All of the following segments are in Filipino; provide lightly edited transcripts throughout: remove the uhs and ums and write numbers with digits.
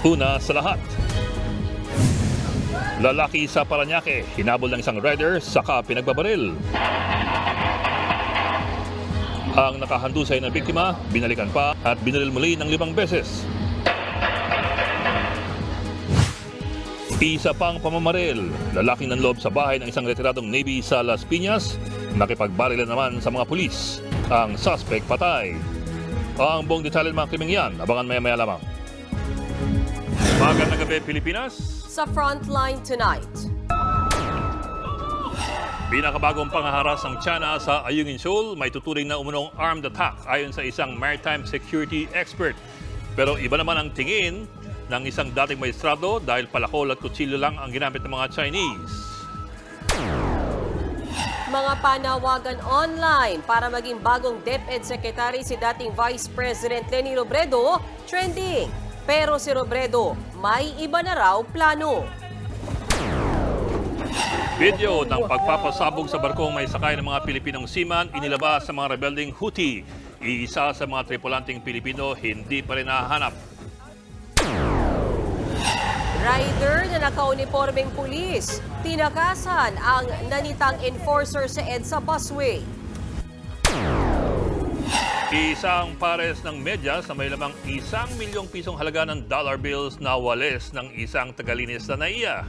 Una sa lahat, lalaki sa Parañaque, hinabol ng isang rider saka pinagbabaril. Ang nakahandusay na biktima, binalikan pa at binaril muli ng 5 beses. Isa pang pamamaril, lalaking nanloob sa bahay ng isang retiradong Navy sa Las Piñas, nakipagbarilan naman sa mga pulis. Ang suspect patay. Ang buong detalye ng mga krimeng yan, abangan maya-maya lamang. Magandang gabi, Pilipinas. Sa Frontline tonight. Pinakabagong panghaharas ng China sa Ayungin Shoal, may tuturing na umunong armed attack ayon sa isang maritime security expert. Pero iba naman ang tingin ng isang dating maestrado dahil palakol at kutsilyo lang ang ginamit ng mga Chinese. Mga panawagan online para maging bagong DepEd Secretary si dating Vice President Leni Robredo, trending. Pero si Robredo, may iba na raw plano. Video ng pagpapasabog sa barkong may sakay ng mga Pilipinong seaman inilabas sa mga rebelding Houthi. Isa sa mga tripulanting Pilipino hindi pa rin nahahanap. Rider na nakauniformeng pulis, tinakasan ang nanitang enforcer sa EDSA busway. Isang pares ng medyas na may lamang 1 milyong pisong halaga ng dollar bills na wales ng isang tagalinis na naiya.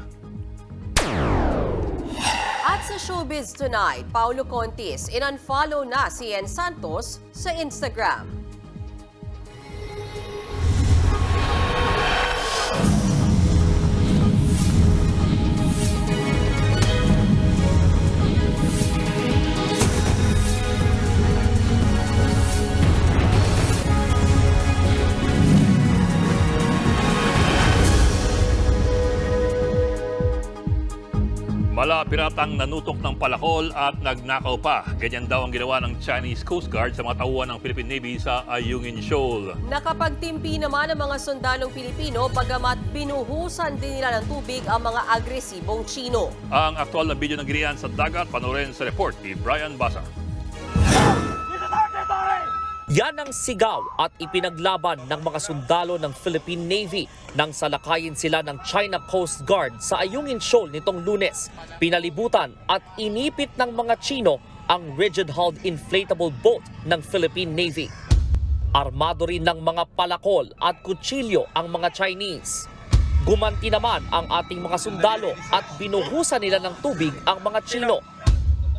At sa showbiz tonight, Paulo Contis in-unfollow na si Ian Santos sa Instagram. Malapirat ang nanutok ng palakol at nagnakaw pa. Ganyan daw ang ginawa ng Chinese Coast Guard sa mga tauhan ng Philippine Navy sa Ayungin Shoal. Nakapagtimpi naman ang mga sundalong Pilipino bagamat binuhusan din nila ng tubig ang mga agresibong Chino. Ang aktual na video ng girian sa dagat, panoorin sa report ni Brian Basa. Yan ang sigaw at ipinaglaban ng mga sundalo ng Philippine Navy nang salakayin sila ng China Coast Guard sa Ayungin Shoal nitong Lunes. Pinalibutan at inipit ng mga Chino ang rigid-hulled inflatable boat ng Philippine Navy. Armado rin ng mga palakol at kutsilyo ang mga Chinese. Gumanti naman ang ating mga sundalo at binuhusan nila ng tubig ang mga Chino.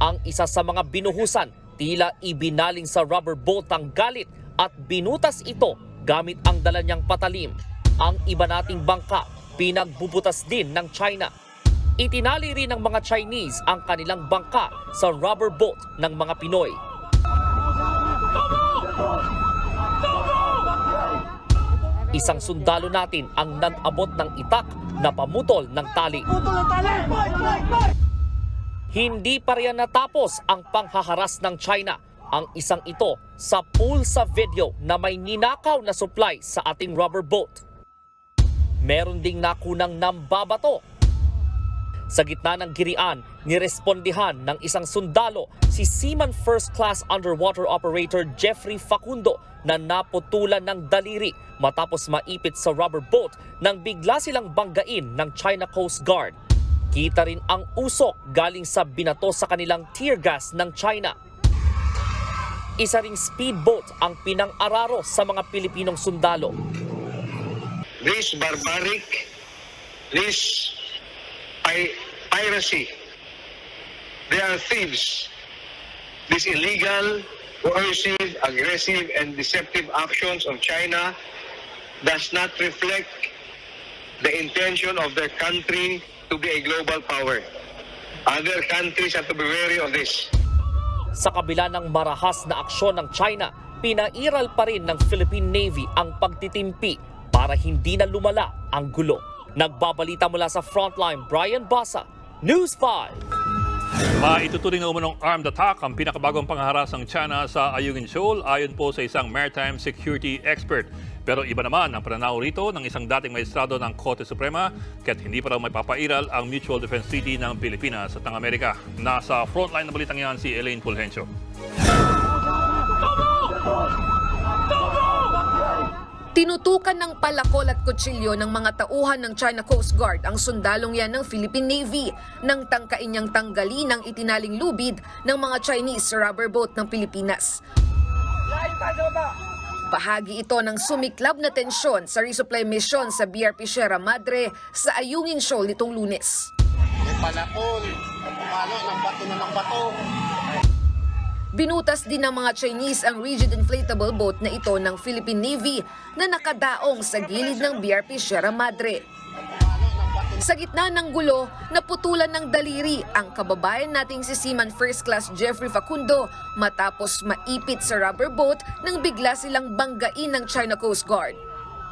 Ang isa sa mga binuhusan, tila ibinaling sa rubber boat ang galit at binutas ito gamit ang dala niyang patalim. Ang iba nating bangka, pinagbubutas din ng China. Itinali rin ng mga Chinese ang kanilang bangka sa rubber boat ng mga Pinoy. Isang sundalo natin ang nag-abot ng itak na pamutol ng tali. Hindi pa riyan natapos ang panghaharas ng China. Ang isang ito sa pool sa video na may ninakaw na supply sa ating rubber boat. Meron ding nakunang nambabato. Sa gitna ng girian, nirespondihan ng isang sundalo si Seaman First Class Underwater Operator Jeffrey Facundo na naputulan ng daliri matapos maipit sa rubber boat nang bigla silang banggain ng China Coast Guard. Kita rin ang usok galing sa binato sa kanilang tear gas ng China. Isa ring speedboat ang pinang-araro sa mga Pilipinong sundalo. This barbaric, this piracy, they are thieves. This illegal, coercive, aggressive, and deceptive actions of China does not reflect the intention of their country to be a global power. Other countries have to be wary of this. Sa kabila ng marahas na aksyon ng China, pinairal pa rin ng Philippine Navy ang pagtitimpi para hindi na lumala ang gulo. Nagbabalita mula sa Frontline, Brian Basa, News 5. Maituturing na umunong armed attack ang pinakabagong panghaharas ng China sa Ayungin Shoal ayon po sa isang maritime security expert. Pero iba naman ang pananaw rito ng isang dating maestrado ng Korte Suprema kaya't hindi pa raw may papairal ang Mutual Defense Treaty ng Pilipinas at ng Amerika. Nasa frontline na balitang yan si Elaine Pulhencio. Tinutukan ng palakol at kutsilyo ng mga tauhan ng China Coast Guard ang sundalong yan ng Philippine Navy nang tangkain niyang tanggalin ang itinaling lubid ng mga Chinese sa rubber boat ng Pilipinas. Bahagi ito ng sumiklab na tensyon sa resupply mission sa BRP Sierra Madre sa Ayungin Shoal nitong Lunes. May palakol, pumalo ng bato na ng bato. Binutas din ng mga Chinese ang rigid inflatable boat na ito ng Philippine Navy na nakadaong sa gilid ng BRP Sierra Madre. Sa gitna ng gulo, naputulan ng daliri ang kababayan nating si Seaman First Class Jeffrey Facundo matapos maipit sa rubber boat nang bigla silang banggain ng China Coast Guard.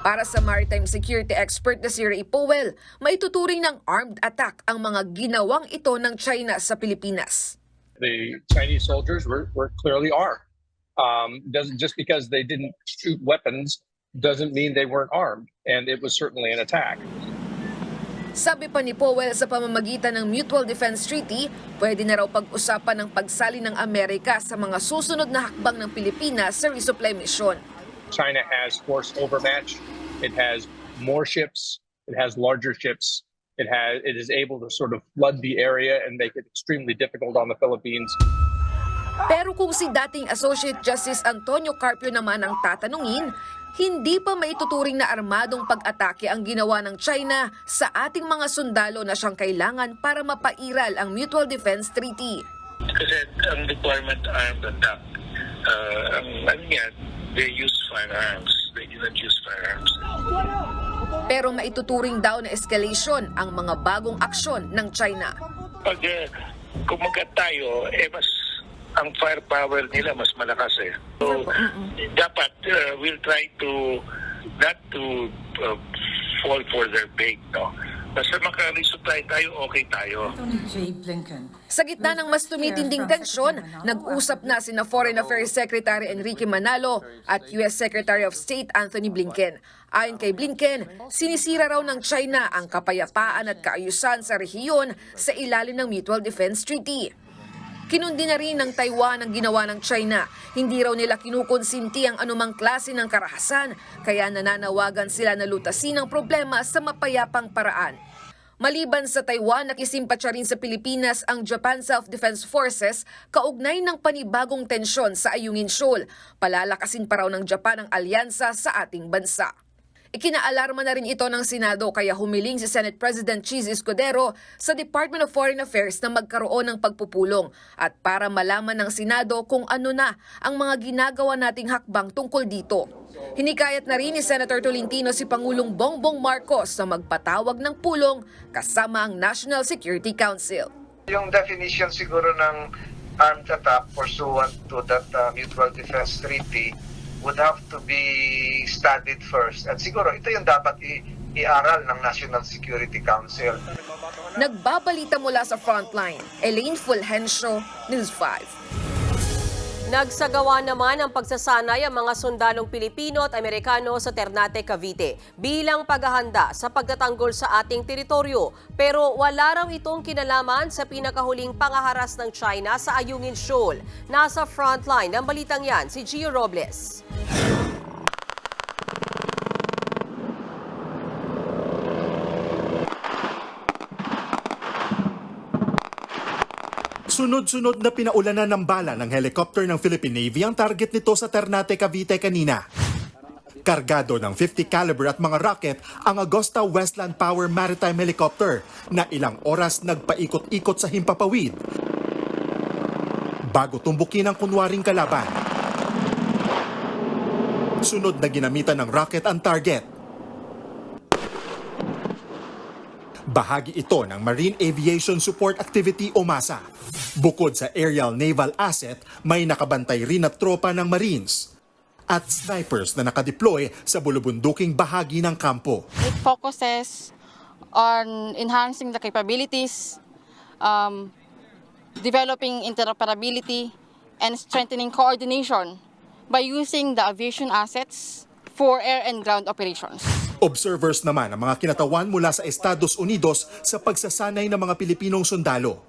Para sa maritime security expert na si Ray Powell, maituturing ng armed attack ang mga ginawang ito ng China sa Pilipinas. The Chinese soldiers were clearly armed. Just because they didn't shoot weapons doesn't mean they weren't armed, and it was certainly an attack. Sabi pa ni Powell, sa pamamagitan ng Mutual Defense Treaty, pwede na raw pag-usapan ng pagsali ng Amerika sa mga susunod na hakbang ng Pilipinas sa resupply mission. China has force overmatch. It has more ships. It has larger ships. It is able to sort of flood the area and make it extremely difficult on the Philippines. Pero kung si dating Associate Justice Antonio Carpio naman ang tatanungin, hindi pa maituturing na armadong pag-atake ang ginawa ng China sa ating mga sundalo na siyang kailangan para mapairal ang Mutual Defense Treaty. Kasi ang requirement armed attack, they use firearms. They didn't use firearms. Pero maituturing daw na escalation ang mga bagong aksyon ng China. Pag kumagat tayo, mas ang firepower nila mas malakas eh. So, dapat we'll try to not to fall for their bait, no? Basta maka-resupply tayo, okay tayo. Sa gitna ng mas tumitinding tensyon, nag-usap na sina Foreign Affairs Secretary Enrique Manalo at US Secretary of State Anthony Blinken. Ayon kay Blinken, sinisira raw ng China ang kapayapaan at kaayusan sa rehiyon sa ilalim ng Mutual Defense Treaty. Kinundi na rin ng Taiwan ang ginawa ng China. Hindi raw nila kinukonsinti ang anumang klase ng karahasan, kaya nananawagan sila na lutasin ang problema sa mapayapang paraan. Maliban sa Taiwan, nakisimpatya rin sa Pilipinas ang Japan Self-Defense Forces kaugnay ng panibagong tensyon sa Ayungin Shoal. Palalakasin pa raw ng Japan ang alyansa sa ating bansa. Ikinaalarma na rin ito ng Senado kaya humiling si Senate President Cheese Escudero sa Department of Foreign Affairs na magkaroon ng pagpupulong at para malaman ng Senado kung ano na ang mga ginagawa nating hakbang tungkol dito. Hinikayat na rin ni Senator Tolentino si Pangulong Bongbong Marcos na magpatawag ng pulong kasama ang National Security Council. Yung definition siguro ng armed attack pursuant to that Mutual Defense Treaty would have to be studied first. At siguro ito yung dapat iaral ng National Security Council. Nagbabalita mula sa Frontline, Elaine Fulgencio, News 5. Nagsagawa naman ang pagsasanay ang mga sundalong Pilipino at Amerikano sa Ternate, Cavite bilang paghahanda sa pagtatanggol sa ating teritoryo. Pero wala raw itong kinalaman sa pinakahuling pangaharas ng China sa Ayungin Shoal. Nasa Frontline ng balitang yan si Gio Robles. Sunod-sunod na pinaulanan ng bala ng helicopter ng Philippine Navy ang target nito sa Ternate, Cavite kanina. Kargado ng 50 caliber at mga rocket ang Augusta Westland Power Maritime Helicopter na ilang oras nagpaikot-ikot sa himpapawid bago tumbukin ang kunwaring kalaban. Sunod na ginamitan ng rocket ang target. Bahagi ito ng Marine Aviation Support Activity o MASA. Bukod sa aerial naval asset, may nakabantay rin na tropa ng Marines at snipers na nakadeploy sa bulubunduking bahagi ng kampo. It focuses on enhancing the capabilities, developing interoperability, and strengthening coordination by using the aviation assets for air and ground operations. Observers naman ang mga kinatawan mula sa Estados Unidos sa pagsasanay ng mga Pilipinong sundalo.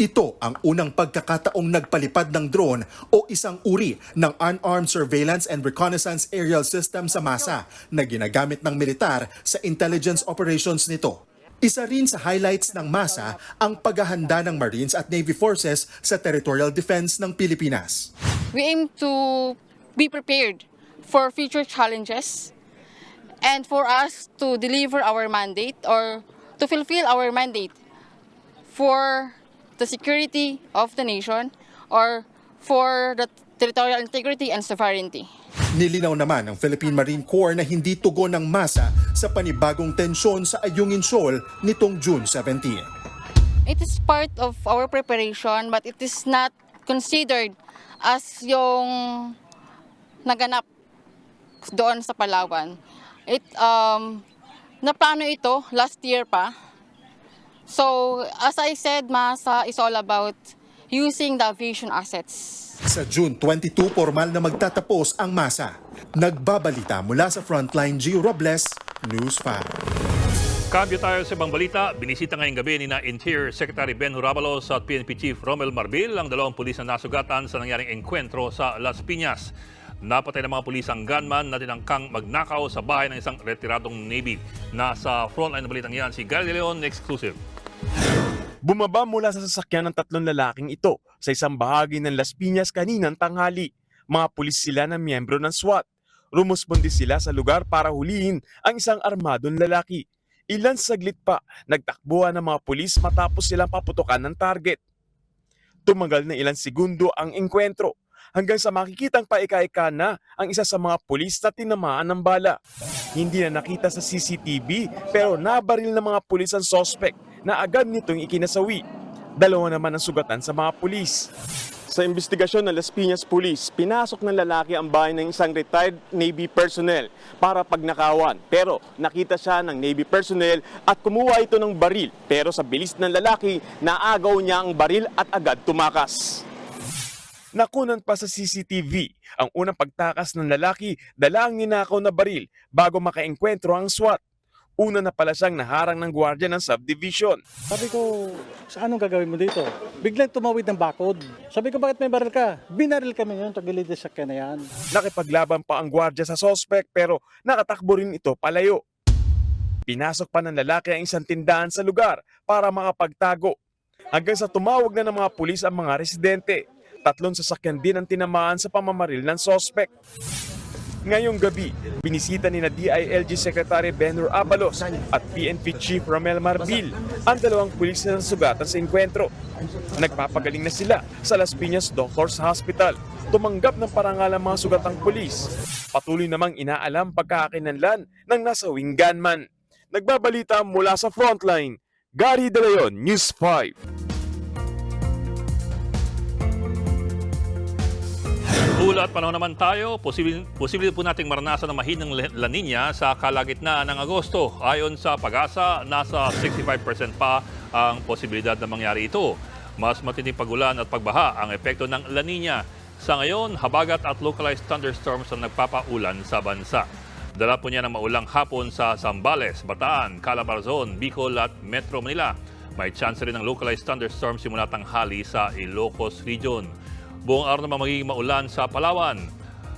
Ito ang unang pagkakataong nagpalipad ng drone o isang uri ng unarmed surveillance and reconnaissance aerial system sa masa na ginagamit ng militar sa intelligence operations nito. Isa rin sa highlights ng masa ang paghahanda ng Marines at Navy forces sa territorial defense ng Pilipinas. We aim to be prepared for future challenges and for us to deliver our mandate or to fulfill our mandate for the security of the nation or for the territorial integrity and sovereignty. Nilinaw naman ng Philippine Marine Corps na hindi tugon ng masa sa panibagong tensyon sa Ayungin Shoal nitong June 17. It is part of our preparation but it is not considered as yung naganap doon sa Palawan. Naplano ito last year pa. So, as I said, MASA is all about using the aviation assets. Sa June 22, formal na magtatapos ang masa. Nagbabalita mula sa Frontline, Gio Robles, News 5. Kambyo tayo sa ibang balita. Binisita ngayong gabi ni Interior Secretary Ben Hurabalos at PNP Chief Romel Marbil ang dalawang pulis na nasugatan sa nangyaring engkwentro sa Las Piñas. Napatay ng mga pulis ang gunman na tinangkang magnakaw sa bahay ng isang retiradong Navy. Nasa frontline na balitang yan si Gary Leon, exclusive. Bumaba mula sa sasakyan ng tatlong lalaking ito sa isang bahagi ng Las Piñas kaninang tanghali. Mga pulis sila na miyembro ng SWAT. Rumuspondi sila sa lugar para hulihin ang isang armadong lalaki. Ilan saglit pa, nagtakbuhan ng mga pulis matapos silang paputukan ng target. Tumagal na ilang segundo ang engkwentro hanggang sa makikitang paika-ika na ang isa sa mga pulis na tinamaan ng bala. Hindi na nakita sa CCTV pero nabaril ng mga pulis ang suspect na agad nitong ikinasawi. Dalawa naman ang sugatan sa mga pulis. Sa investigasyon ng Las Piñas Police, pinasok ng lalaki ang bahay ng isang retired Navy personnel para pagnakawan. Pero nakita siya ng Navy personnel at kumuha ito ng baril. Pero sa bilis ng lalaki, naagaw niya ang baril at agad tumakas. Nakunan pa sa CCTV ang unang pagtakas ng lalaki, dala ang ninakaw na baril bago makaengkwentro ang SWAT. Una na pala siyang naharang ng gwardiya ng subdivision. Sabi ko, sa anong gagawin mo dito? Biglang tumawid ng bakod. Sabi ko, bakit may baril ka? Binaril kami yun, tagilid sa sakyan na yan. Nakipaglaban pa ang gwardiya sa suspect pero nakatakbo rin ito palayo. Pinasok pa ng lalaki ang isang tindahan sa lugar para makapagtago. Hanggang sa tumawag na ng mga pulis ang mga residente. 3 sasakyan din ang tinamaan sa pamamaril ng suspect. Ngayong gabi, binisita ni DILG Secretary Ben Hurabalos at PNP Chief Romel Marbil ang dalawang pulis na sugatan sa engkwentro. Nagpapagaling na sila sa Las Piñas Doctors Hospital. Tumanggap ng parangal ang mga sugatang pulis. Patuloy namang inaalam pagkakakinanlan ng nasawing gunman. Nagbabalita mula sa Frontline, Gary De Leon, News 5. Hula at panahon naman tayo, posible po nating maranasan ng mahinang La Nina sa kalagitnaan ng Agosto. Ayon sa PAGASA, nasa 65% pa ang posibilidad na mangyari ito. Mas matinding pagulan at pagbaha ang epekto ng La Nina. Sa ngayon, habagat at localized thunderstorms ang nagpapaulan sa bansa. Dala po niya ng maulang hapon sa Zambales, Bataan, Calabarzon, Bicol at Metro Manila. May chance rin ng localized thunderstorms simula tanghali sa Ilocos Region. Buong araw naman magiging maulan sa Palawan.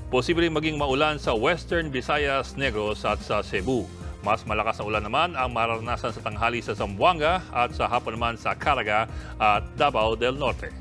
Posibleng maging maulan sa Western Visayas, Negros at sa Cebu. Mas malakas na ulan naman ang mararanasan sa tanghali sa Zamboanga at sa hapon naman sa Caraga at Davao del Norte.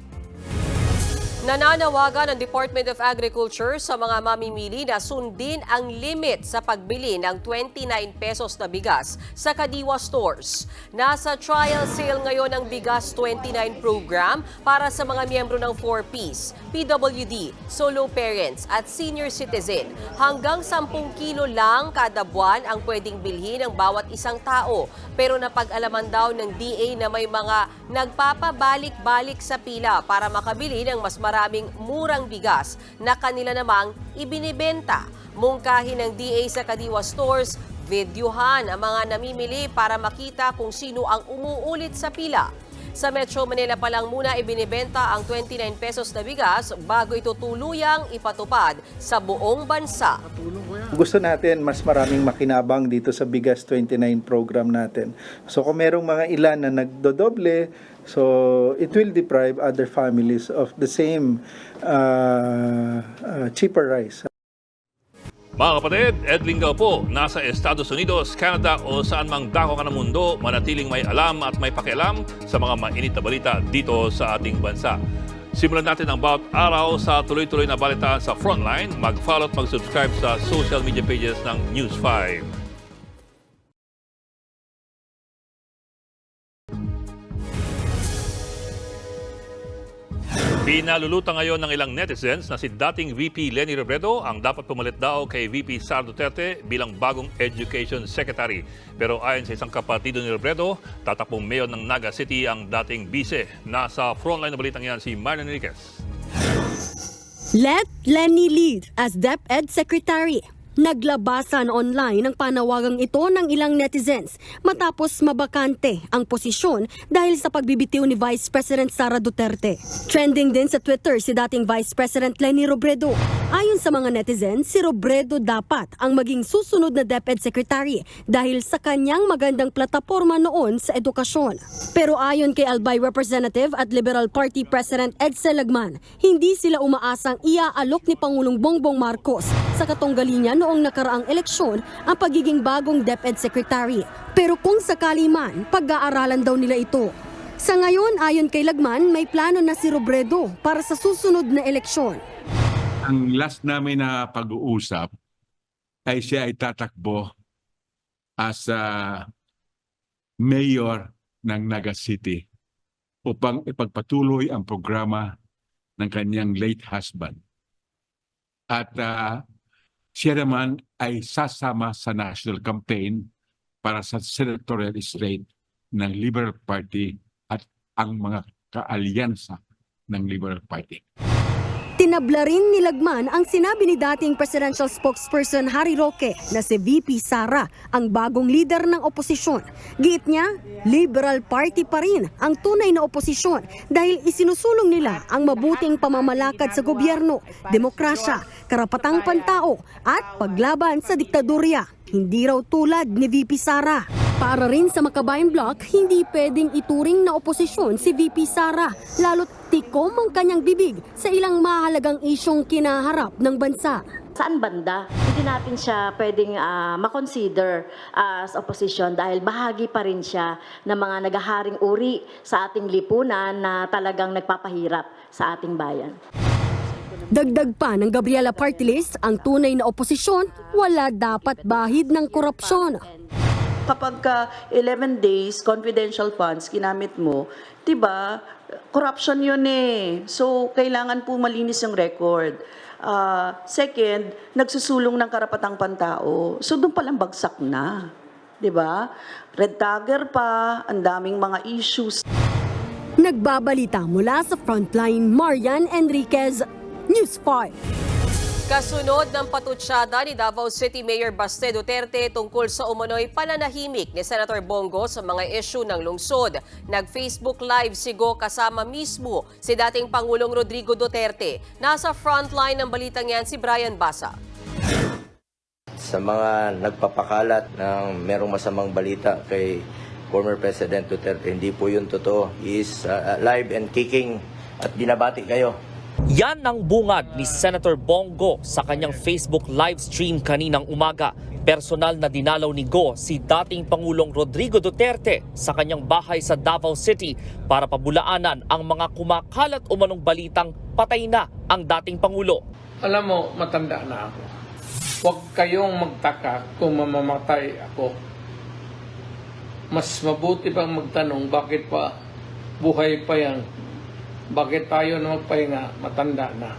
Nananawagan ng Department of Agriculture sa mga mamimili na sundin ang limit sa pagbili ng 29 pesos na bigas sa Kadiwa stores. Nasa trial sale ngayon ang Bigas 29 program para sa mga miyembro ng 4Ps, PWD, solo parents at senior citizen. Hanggang 10 kilo lang kada buwan ang pwedeng bilhin ng bawat isang tao. Pero napag-alaman daw ng DA na may mga nagpapabalik-balik sa pila para makabili ng mas maraming murang bigas na kanila namang ibinibenta. Mungkahin ng DA sa Kadiwa stores, videohan ang mga namimili para makita kung sino ang umuulit sa pila. Sa Metro Manila pa lang muna ibinibenta ang 29 pesos na bigas bago ito tuluyang ipatupad sa buong bansa. Gusto natin mas maraming makinabang dito sa Bigas 29 program natin. So kung merong mga ilan na nagdodoble, so it will deprive other families of the same cheaper rice. Mga kapatid, Ed Lingao po, nasa Estados Unidos, Canada o saan mang dako ka ng mundo, manatiling may alam at may pakialam sa mga mainit na balita dito sa ating bansa. Simulan natin ang bawat araw sa tuloy-tuloy na balita sa Frontline. Mag-follow at mag-subscribe sa social media pages ng News 5. Pinalulutan ngayon ng ilang netizens na si dating VP Leni Robredo ang dapat pumalit daw kay VP Sara Duterte bilang bagong Education Secretary. Pero ayon sa isang kapatido ni Robredo, tatakbong mayor ng Naga City ang dating vice. Nasa frontline na balitang yan si Marlon Enriquez. Let Leni lead as DepEd Secretary. Naglabasan online ang panawagang ito ng ilang netizens matapos mabakante ang posisyon dahil sa pagbibitiw ni Vice President Sara Duterte. Trending din sa Twitter si dating Vice President Leni Robredo. Ayon sa mga netizens, si Robredo dapat ang maging susunod na DepEd Secretary dahil sa kanyang magandang plataporma noon sa edukasyon. Pero ayon kay Albay Representative at Liberal Party President Edsel Lagman, hindi sila umaasang iaalok ni Pangulong Bongbong Marcos sa katunggalingan noong nakaraang eleksyon ang pagiging bagong DepEd Secretary. Pero kung sakali man, pag-aaralan daw nila ito. Sa ngayon, ayon kay Lagman, may plano na si Robredo para sa susunod na eleksyon. Ang last namin na pag-uusap ay siya ay tatakbo as mayor ng Naga City upang ipagpatuloy ang programa ng kanyang late husband. At siya naman ay sasama sa national campaign para sa senatorial slate ng Liberal Party at ang mga kaalyansa ng Liberal Party. Tinabla rin ni Lagman ang sinabi ni dating presidential spokesperson Harry Roque na si VP Sara ang bagong leader ng oposisyon. Giit niya, Liberal Party pa rin ang tunay na oposisyon dahil isinusulong nila ang mabuting pamamalakad sa gobyerno, demokrasya, karapatang pantao at paglaban sa diktadurya. Hindi raw tulad ni VP Sara. Para rin sa Makabayan Bloc, hindi pwedeng ituring na oposisyon si VP Sara, lalo't tikom ang kanyang bibig sa ilang mahalagang isyong kinaharap ng bansa. Saan banda? Hindi natin siya pwedeng makonsider as opposition dahil bahagi pa rin siya ng mga nagaharing uri sa ating lipunan na talagang nagpapahirap sa ating bayan. Dagdag pa ng Gabriela Party List, ang tunay na oposisyon, wala dapat bahid ng korupsyon. Kapag 11 days, confidential funds ginamit mo, diba, corruption yun eh. So, kailangan po malinis yung record. Second, nagsusulong ng karapatang pantao. So, doon palang bagsak na. Diba? Red tagger pa, ang daming mga issues. Nagbabalita mula sa Frontline, Marian Enriquez, News 5. Kasunod ng patutsyada ni Davao City Mayor Baste Duterte tungkol sa umano'y pananahimik ni Senator Bongo sa mga issue ng lungsod. Nag-Facebook Live si Go kasama mismo si dating Pangulong Rodrigo Duterte. Nasa frontline ng balitang yan si Brian Basa. Sa mga nagpapakalat ng merong masamang balita kay former President Duterte, hindi po yun totoo. He is alive and kicking at binabati kayo. Yan ang bungad ni Senator Bongo sa kanyang Facebook live stream kaninang umaga. Personal na dinalaw ni Go si dating Pangulong Rodrigo Duterte sa kanyang bahay sa Davao City para pabulaanan ang mga kumakalat umanong balitang patay na ang dating Pangulo. Alam mo, matanda na ako. Huwag kayong magtaka kung mamamatay ako. Mas mabuti pang magtanong bakit pa buhay pa yan. Bakit tayo na magpahinga, matanda na?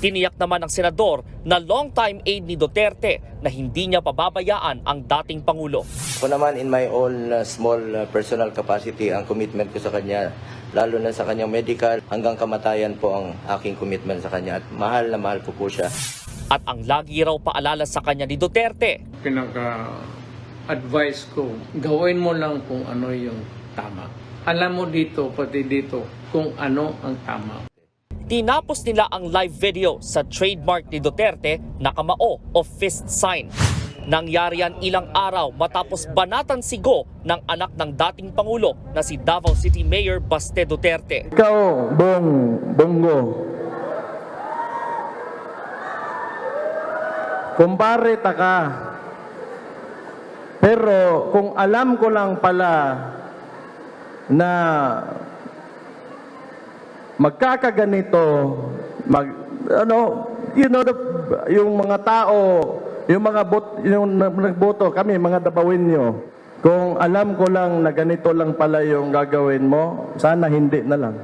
Tiniyak naman ng senador na long-time aide ni Duterte na hindi niya pababayaan ang dating Pangulo. Ako naman in my own small personal capacity, ang commitment ko sa kanya, lalo na sa kanyang medical, hanggang kamatayan po ang aking commitment sa kanya at mahal na mahal ko po siya. At ang lagi raw paalala sa kanya ni Duterte. Pinaka-advise ko, gawin mo lang kung ano yung tama. alam mo dito, pati dito, kung ano ang tama. Tinapos nila ang live video sa trademark ni Duterte na kamao o fist sign. Nangyari yan ilang araw matapos banatan si Go ng anak ng dating Pangulo na si Davao City Mayor Baste Duterte. Ikaw, Bongo, kumpare ta ka. Pero kung alam ko lang pala na magkakaganito, yung mga tao, yung nagboto, kami mga Dabawin nyo, kung alam ko lang na ganito lang pala yung gagawin mo, sana hindi na lang.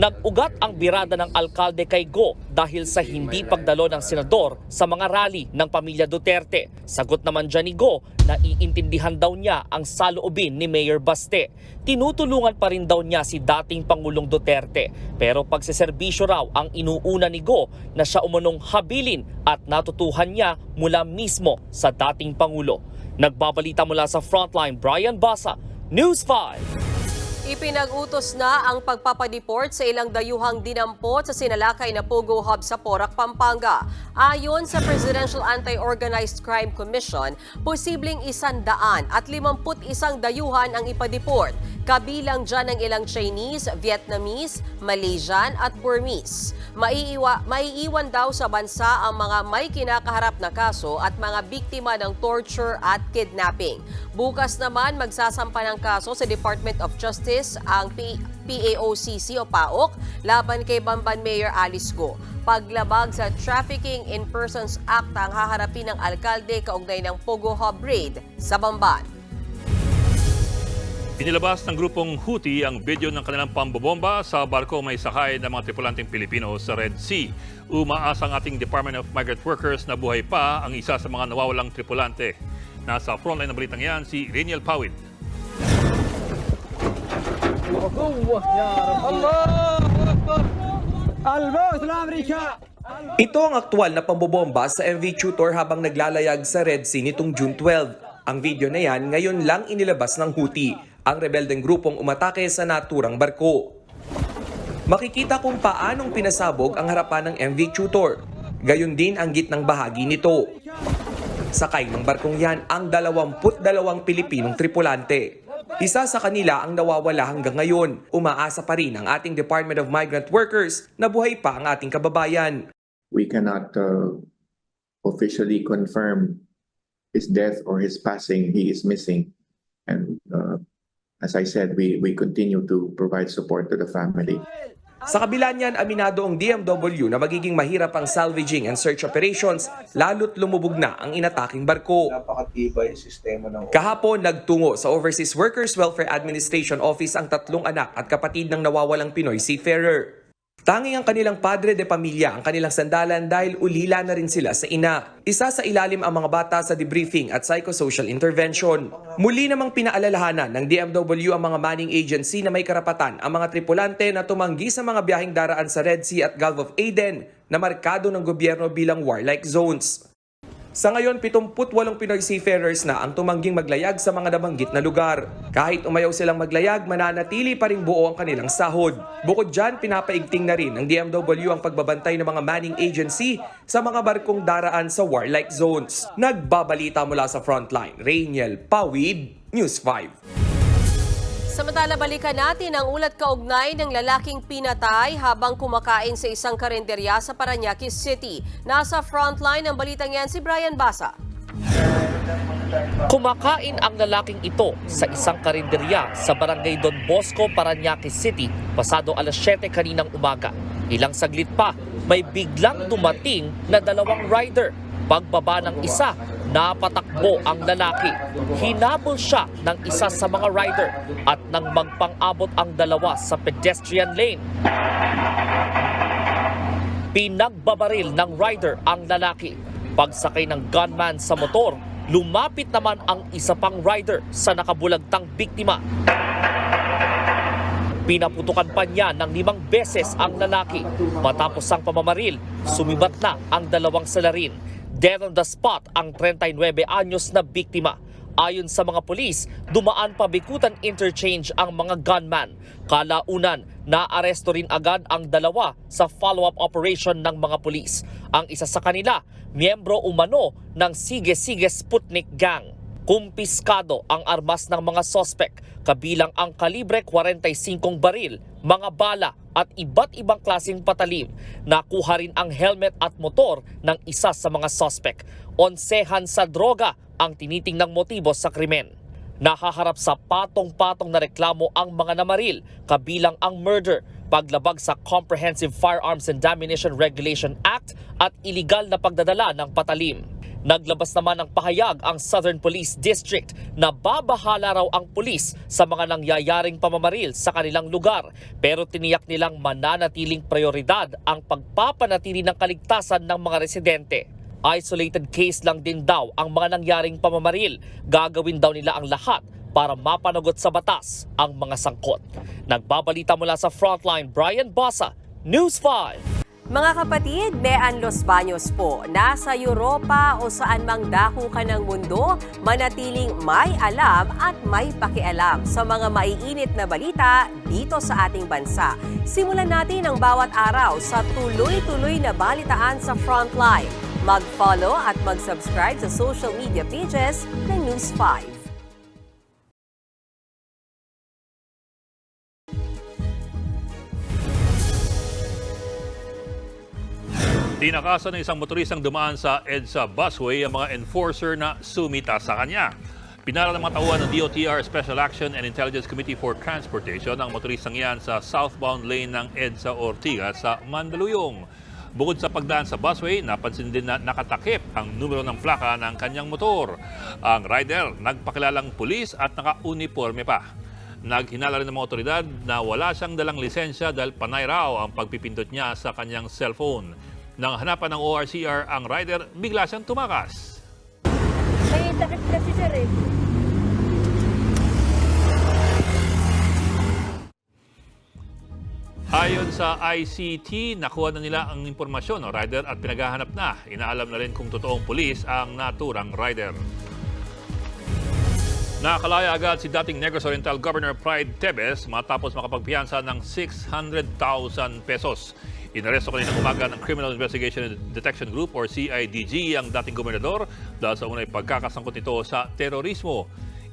Nag-ugat ang birada ng alkalde kay Go dahil sa hindi pagdalo ng senador sa mga rally ng pamilya Duterte. Sagot naman dyan ni Go na iintindihan daw niya ang saloobin ni Mayor Baste. Tinutulungan pa rin daw niya si dating Pangulong Duterte. Pero pagseserbisyo raw ang inuuna ni Go na siya umunong habilin at natutuhan niya mula mismo sa dating Pangulo. Nagbabalita mula sa Frontline, Brian Basa, News 5. Ipinag-utos na ang pagpapadeport sa ilang dayuhang dinampot sa sinalakay na Pogo Hub sa Porac, Pampanga. Ayon sa Presidential Anti-Organized Crime Commission, posibleng 151 dayuhan ang ipadeport. Kabilang dyan ang ilang Chinese, Vietnamese, Malaysian at Burmese. Maiiwan daw sa bansa ang mga may kinakaharap na kaso at mga biktima ng torture at kidnapping. Bukas naman magsasampa ng kaso sa Department of Justice ang PAOCC o PAOK laban kay Bamban Mayor Alice Go. Paglabag sa Trafficking in Persons Act ang haharapin ng alkalde kaugnay ng Pogo Hub raid sa Bamban. Inilabas ng grupong Houthi ang video ng kanilang pambobomba sa barko may sakay ng mga tripulanteng Pilipino sa Red Sea. Umaasa ang ating Department of Migrant Workers na buhay pa ang isa sa mga nawawalang tripulante. Nasa frontline ng balitang yan si Reniel Pawid. Ito ang aktual na pambobomba sa MV Tutor habang naglalayag sa Red Sea nitong June 12. Ang video na yan ngayon lang inilabas ng Houthi, ang rebeldeng grupong umatake sa naturang barko. Makikita kung paanong pinasabog ang harapan ng MV Tutor. Gayon din ang gitnang bahagi nito. Sakay ng barkong yan ang 22 Pilipinong tripulante. Isa sa kanila ang nawawala hanggang ngayon. Umaasa pa rin ang ating Department of Migrant Workers na buhay pa ang ating kababayan. We cannot officially confirm his death or his passing. He is missing. And as I said, we continue to provide support to the family. Sa kabila niyan, aminado ang DMW na magiging mahirap ang salvaging and search operations lalo't lumubog na ang inataking barko. Napakatibay ang sistema ng... Kahapon, nagtungo sa Overseas Workers Welfare Administration Office ang 3 anak at kapatid ng nawawalang Pinoy seafarer. Tanging ang kanilang padre de pamilya ang kanilang sandalan dahil ulila na rin sila sa ina. Isa sa ilalim ang mga bata sa debriefing at psychosocial intervention. Muli namang pinaalalahanan ng DMW ang mga manning agency na may karapatan ang mga tripulante na tumanggi sa mga biyaheng daraan sa Red Sea at Gulf of Aden na markado ng gobyerno bilang warlike zones. Sa ngayon, 78 Pinoy seafarers na ang tumangging maglayag sa mga nabanggit na lugar. Kahit umayaw silang maglayag, mananatili pa rin buo ang kanilang sahod. Bukod dyan, pinapaigting na rin ng DMW ang pagbabantay ng mga manning agency sa mga barkong daraan sa warlike zones. Nagbabalita mula sa Frontline, Reniel Pawid, News 5. Samantala, balikan natin ang ulat kaugnay ng lalaking pinatay habang kumakain sa isang karinderya sa Parañaque City. Nasa frontline ng balitang yan si Brian Basa. Kumakain ang lalaking ito sa isang karinderya sa barangay Don Bosco, Parañaque City, pasado alas 7 kaninang umaga. Ilang saglit pa, may biglang dumating na 2 rider. Pagbaba ng isa, napatakbo ang lalaki. Hinabol siya ng isa sa mga rider at nang magpang-abot ang 2 sa pedestrian lane. Pinagbabaril ng rider ang lalaki. Pagsakay ng gunman sa motor, lumapit naman ang isa pang rider sa nakabulagtang biktima. Pinaputukan pa niya ng 5 beses ang lalaki. Matapos ang pamamaril, sumibat na ang 2 salarin. Dead on the spot ang 39 anyos na biktima. Ayon sa mga pulis, dumaan pa Bikutan Interchange ang mga gunman. Kalaunan, naaresto rin agad ang dalawa sa follow-up operation ng mga pulis. Ang isa sa kanila, miyembro umano ng Sige-Sige Sputnik Gang. Kumpiskado ang armas ng mga sospek, kabilang ang kalibre 45 baril, mga bala at iba't ibang klaseng patalim. Nakuha rin ang helmet at motor ng isa sa mga sospek. Onsehan sa droga ang tinitingnang motibo sa krimen. Nahaharap sa patong-patong na reklamo ang mga namaril, kabilang ang murder, paglabag sa Comprehensive Firearms and Ammunition Regulation Act at iligal na pagdadala ng patalim. Naglabas naman ng pahayag ang Southern Police District na babahala raw ang pulis sa mga nangyayaring pamamaril sa kanilang lugar, pero tiniyak nilang mananatiling prioridad ang pagpapanatili ng kaligtasan ng mga residente. Isolated case lang din daw ang mga nangyaring pamamaril. Gagawin daw nila ang lahat para mapanagot sa batas ang mga sangkot. Nagbabalita mula sa Frontline, Brian Basa, News 5. Mga kapatid, Mean Los Baños po. Nasa Europa o saan mang dako ka ng mundo, manatiling may alam at may pakialam sa mga maiinit na balita dito sa ating bansa. Simulan natin ang bawat araw sa tuloy-tuloy na balitaan sa Frontline. Mag-follow at mag-subscribe sa social media pages ng News 5. Tinakasan ng isang motoristang dumaan sa EDSA busway ang mga enforcer na sumita sa kanya. Pinara ng mga tauhan ng DOTR Special Action and Intelligence Committee for Transportation ang motoristang yan sa southbound lane ng EDSA Ortigas sa Mandaluyong. Bukod sa pagdaan sa busway, napansin din na nakatakip ang numero ng plaka ng kanyang motor. Ang rider nagpakilalang pulis at naka-uniforme pa. Naghinala rin ng mga otoridad na wala siyang dalang lisensya dahil panay raw ang pagpipindot niya sa kanyang cellphone. Nang hanapan ng ORCR ang rider, bigla siyang tumakas. May takip kasi sir eh. Ayon sa ICT, nakuha na nila ang impormasyon ng rider at pinaghahanap na. Inaalam na rin kung totoong pulis ang naturang rider. Nakalaya agad si dating Negros Oriental Governor Pride Tebes matapos makapagpiyansa ng 600,000 pesos. Inaresto kanina umaga ng Criminal Investigation and Detection Group or CIDG ang dating gobernador dahil sa unay pagkakasangkot nito sa terorismo.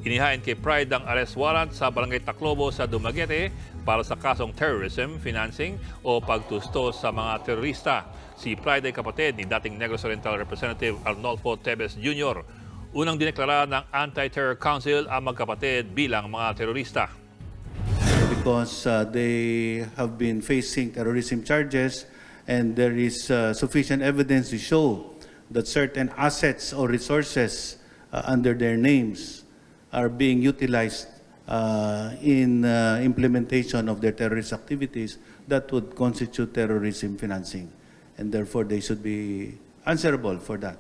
Inihain kay Pride ang arrest warrant sa Barangay Taclobo sa Dumaguete para sa kasong terrorism, financing o pagtusto sa mga terorista. Si Pride ay kapatid ni dating Negros Oriental Representative Arnolfo Tebes Jr. Unang dineklara ng Anti-Terror Council ang magkapatid bilang mga terorista. Because they have been facing terrorism charges and there is sufficient evidence to show that certain assets or resources under their names are being utilized in implementation of their terrorist activities that would constitute terrorism financing. And therefore, they should be answerable for that.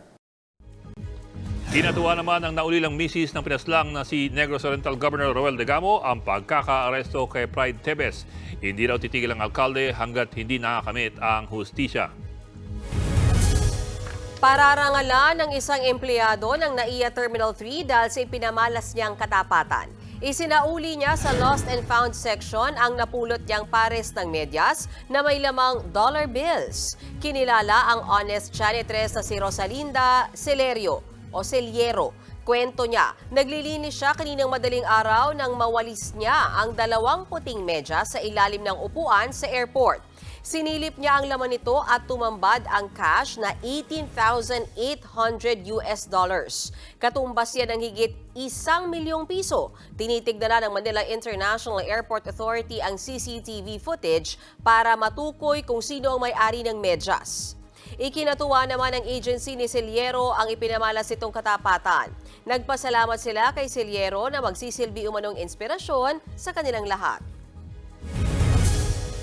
Tinatuwa naman ang naulilang misis ng pinaslang na si Negros Oriental Governor Roel Degamo ang pagkaka-aresto kay Pride Tebes. Hindi raw titigil ang alkalde hanggat hindi nakakamit ang hustisya. Pararangalan ng isang empleyado ng NAIA Terminal 3 dahil sa ipinamalas niyang katapatan. Isinauli niya sa Lost and Found section ang napulot niyang pares ng medyas na may lamang dollar bills. Kinilala ang honest janitress na si Rosalinda Celerio. Kwento niya, naglilinis siya kaninang madaling araw nang mawalis niya ang 2 puting medya sa ilalim ng upuan sa airport. Sinilip niya ang laman nito at tumambad ang cash na $18,800. Katumbas yan ng higit 1 milyong piso. Tinitignan na ng Manila International Airport Authority ang CCTV footage para matukoy kung sino ang may-ari ng medyas. Ikinatuwa naman ng agency ni Celiero ang ipinamalas itong katapatan. Nagpasalamat sila kay Celiero na magsisilbi umanong inspirasyon sa kanilang lahat.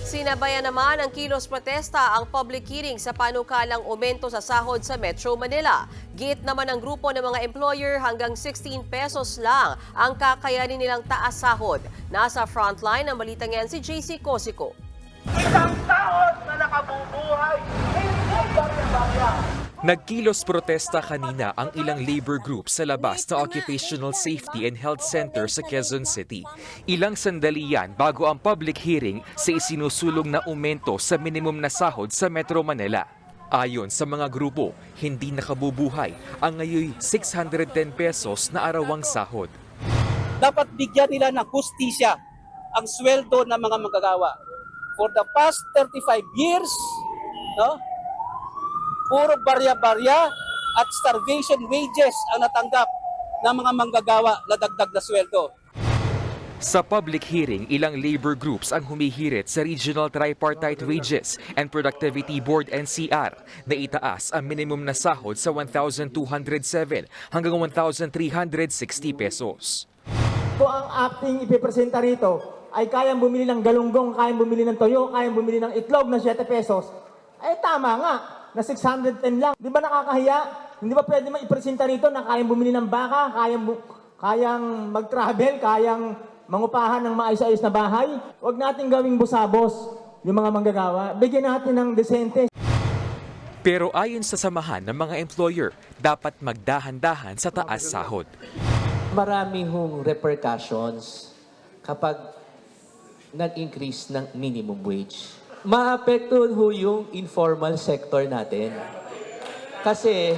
Sinabayan naman ng kilos protesta ang public hearing sa panukalang aumento sa sahod sa Metro Manila. Git naman ng grupo ng mga employer hanggang 16 pesos lang ang kakayanin nilang taas sahod. Nasa frontline ng balitang yan si JC Cosico. Isang sahod na nakabubuhay, hindi barya-barya. Nagkilos protesta kanina ang ilang labor group sa labas ng Occupational Safety and Health Center sa Quezon City. Ilang sandali yan bago ang public hearing sa isinusulong na aumento sa minimum na sahod sa Metro Manila. Ayon sa mga grupo, hindi nakabubuhay ang ngayon 610 pesos na arawang sahod. Dapat bigyan nila ng hustisya ang sweldo ng mga manggagawa. For the past 35 years, no? Puro barya-barya at starvation wages ang natanggap ng mga manggagawa na dagdag na sweldo. Sa public hearing, ilang labor groups ang humihirit sa Regional Tripartite Wages and Productivity Board NCR na itaas ang minimum na sahod sa 1,207 hanggang 1,360 pesos. Kung ang acting ipipresenta rito ay kayang bumili ng galunggong, kayang bumili ng toyo, kayang bumili ng itlog na 7 pesos, ay tama nga na 610 lang. Di ba nakakahiya? Hindi ba pwede maipresenta rito na kayang bumili ng baka, kayang mag-travel, kayang mangupahan ng maayos-ayos na bahay? Huwag natin gawing busabos yung mga manggagawa. Bigyan natin ng desente. Pero ayon sa samahan ng mga employer, dapat magdahan-dahan sa taas sahod. Maraming hong repercussions kapag nag-increase ng minimum wage. Maapektuhan ho yung informal sector natin. Kasi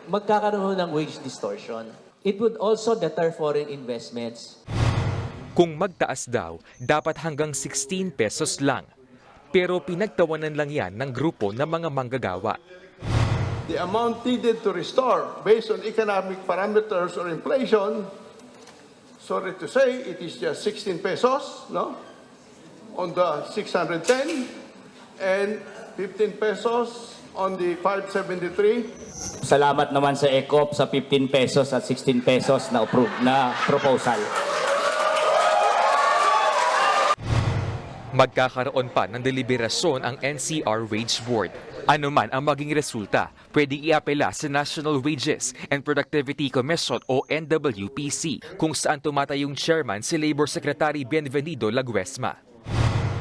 magkakaroon ng wage distortion. It would also deter foreign investments. Kung magtaas daw, dapat hanggang 16 pesos lang. Pero pinagtawanan lang yan ng grupo ng mga manggagawa. The amount needed to restore based on economic parameters or inflation, sorry to say, it is just 16 pesos, no? On the 610 and 15 pesos on the 573. Salamat naman sa ECOP sa 15 pesos at 16 pesos na approved na proposal. Magkakaroon pa ng deliberasyon ang NCR Wage Board. Ano man ang maging resulta, pwede iapela sa National Wages and Productivity Commission o NWPC, kung saan tumatayong chairman si Labor Secretary Bienvenido Laguesma.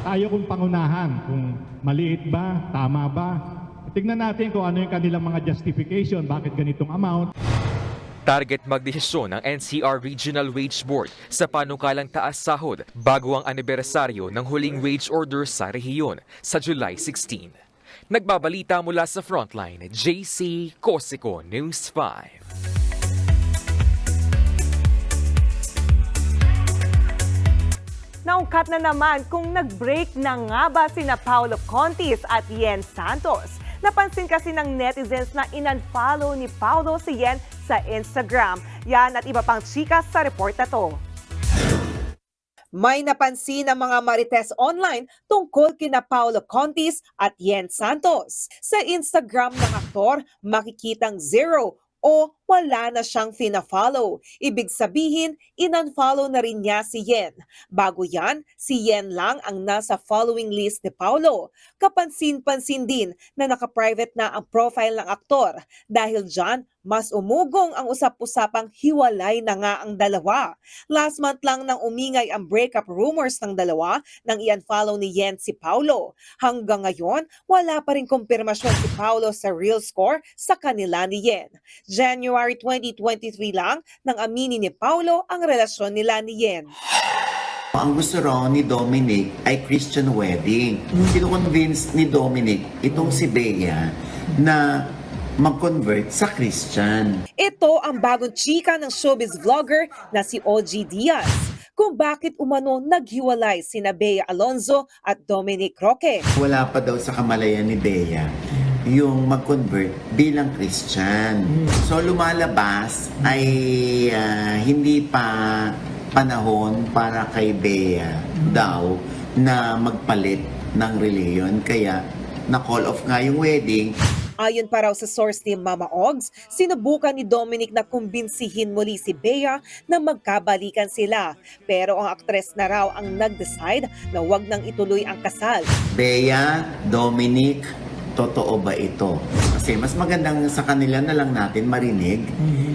Tayo kung pangunahan, kung maliit ba, tama ba. Tignan natin kung ano yung kanilang mga justification, bakit ganitong amount. Target magdesisyon ng NCR Regional Wage Board sa panukalang taas sahod bago ang anibersaryo ng huling wage order sa rehiyon sa July 16. Nagbabalita mula sa Frontline, JC Cosico, News 5. Naungkat na naman kung nag-break na nga ba sina Paulo Contis at Yen Santos. Napansin kasi ng netizens na in-unfollow ni Paulo si Yen sa Instagram. Yan at iba pang chika sa report na to. May napansin ang mga marites online tungkol kina Paulo Contis at Yen Santos. Sa Instagram ng aktor, makikitang 0 o wala na siyang fina-follow. Ibig sabihin, in-unfollow na rin niya si Yen. Bago yan, si Yen lang ang nasa following list ni Paulo. Kapansin-pansin din na naka-private na ang profile ng aktor. Dahil dyan, mas umugong ang usap-usapang hiwalay na nga ang dalawa. Last month lang nang umingay ang breakup rumors ng dalawa nang i-unfollow ni Yen si Paulo. Hanggang ngayon, wala pa rin kumpirmasyon si Paulo sa real score sa kanila ni Yen. January 2023 lang nang aminin ni Paulo ang relasyon nila ni Yen. Ang gusto raw ni Dominic ay Christian wedding. Kino-convince ni Dominic itong si Bea na mag-convert sa Christian. Ito ang bagong chika ng showbiz vlogger na si OG Diaz. Kung bakit umano naghiwalay sina Bea Alonzo at Dominic Roque. Wala pa daw sa kamalayan ni Bea yung mag-convert bilang Christian. So lumalabas ay hindi pa panahon para kay Bea daw na magpalit ng reliyon. Kaya na-call off nga yung wedding. Ayon pa raw sa source ni Mama Ogs, sinubukan ni Dominic na kumbinsihin muli si Bea na magkabalikan sila. Pero ang aktres na raw ang nag-decide na wag nang ituloy ang kasal. Bea, Dominic, totoo ba ito? Kasi mas magandang sa kanila na lang natin marinig,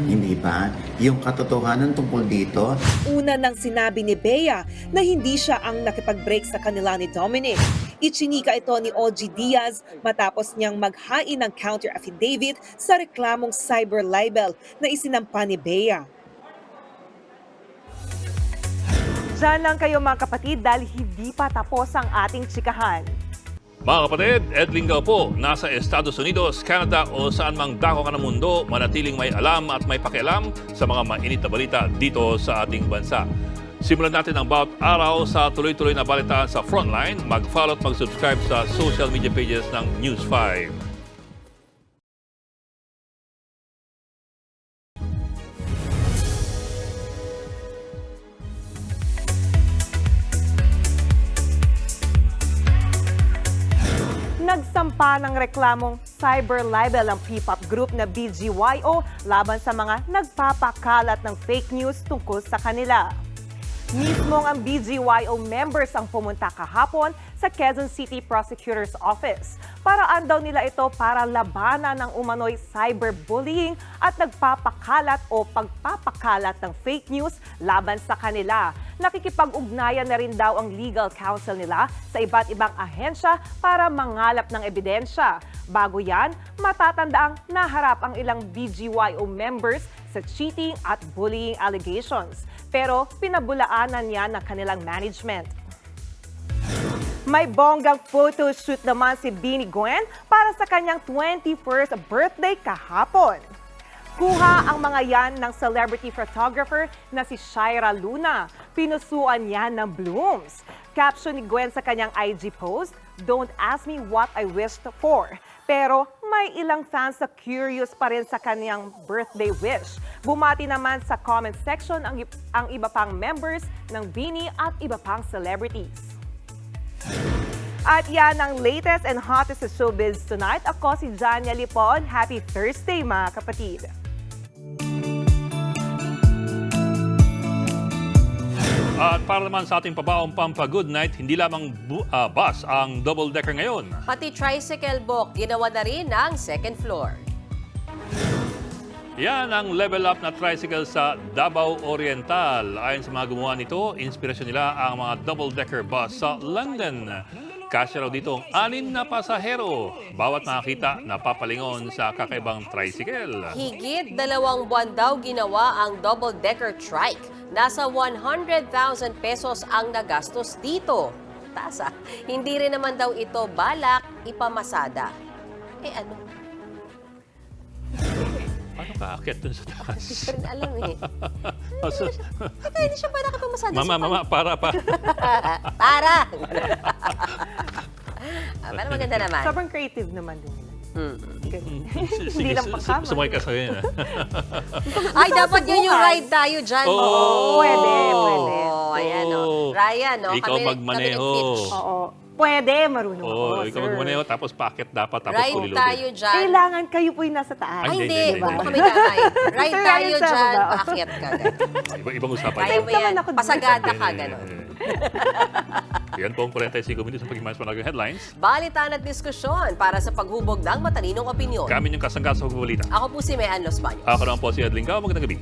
hindi ba? Yung katotohanan tungkol dito. Una nang sinabi ni Bea na hindi siya ang nakipag-break sa kanila ni Dominic. Ichinika ito ni OG Diaz matapos niyang maghain ng counter affidavit sa reklamong cyber libel na isinampa ni Bea. Diyan lang kayo mga kapatid dahil hindi pa tapos ang ating chikahan. Mga kapatid, Ed Lingao po, nasa Estados Unidos, Canada o saan mang dako ka ng mundo, manatiling may alam at may pakialam sa mga mainit na balita dito sa ating bansa. Simulan natin ang bawat araw sa tuloy-tuloy na balita sa Frontline. Mag-follow at mag-subscribe sa social media pages ng News 5. Nagsampa ng reklamong cyber libel ang P-pop group na BGYO laban sa mga nagpapakalat ng fake news tungkol sa kanila. Mismong ang BGYO members ang pumunta kahapon sa Quezon City Prosecutor's Office. Paraan daw nila ito para labanan ng umano'y cyberbullying at nagpapakalat o pagpapakalat ng fake news laban sa kanila. Nakikipag-ugnayan na rin daw ang legal counsel nila sa iba't ibang ahensya para mangalap ng ebidensya. Bago yan, matatanda ang naharap ang ilang BGYO members sa cheating at bullying allegations. Pero pinabulaanan niya ng kanilang management. May bonggang photoshoot naman si Bini Gwen para sa kanyang 21st birthday kahapon. Kuha ang mga yan ng celebrity photographer na si Shaira Luna. Pinusuan yan ng blooms. Caption ni Gwen sa kanyang IG post, "Don't ask me what I wished for." Pero may ilang fans na curious pa rin sa kanyang birthday wish. Bumati naman sa comment section ang iba pang members ng Bini at iba pang celebrities. At yan ang latest and hottest sa showbiz tonight. Ako si Jania Lipon. Happy Thursday mga kapatid! At para naman sa ating pabaong Pampa-Good Night, hindi lamang bus ang double-decker ngayon. Pati tricycle book, ginawa na rin ang second floor. Yan ang level up na tricycle sa Davao Oriental. Ayon sa mga gumawa nito, inspirasyon nila ang mga double-decker bus sa London. Kasya raw dito ang 6 na pasahero. Bawat nakakita napapalingon sa kakaibang tricycle. Higit 2 buwan daw ginawa ang double-decker trike. Nasa 100,000 pesos ang nagastos dito. Tasa, hindi rin naman daw ito balak ipamasada. Eh ano? Paano ka aakyat dun sa taas? Hindi ko rin alam eh. Kaya hindi siya balak ipamasada. Mama, para. Para! Pero maganda naman. Sobrang creative naman din nila. Sige, sumay ka sa ganyan. Ay, dapat yun yung ride tayo dyan. Pwede. Ayan o. Ryan, no? Ikaw magmaneho. Oo. Pwede, marunong ako, Ikaw magmaneho, tapos packet dapat, tapos Ride kulilugin. tayo dyan. Kailangan kayo po yung nasa taas. Ay, hindi. Hindi. Huwag mo kami damay. Ride tayo Sa dyan, baba. paakyat ka. Ibang usapan. Kaya mo yan. Pasagada ka, gano'n. Yan po ang 45 minutos ng pagkimas panagong headlines. Balitan at diskusyon para sa paghubog ng matalinong opinyon. Kami yung kasangga sa pagbabalita. Ako po si Mehan Los Baños. Ako naman po si Ed Lingao. Magandang gabi.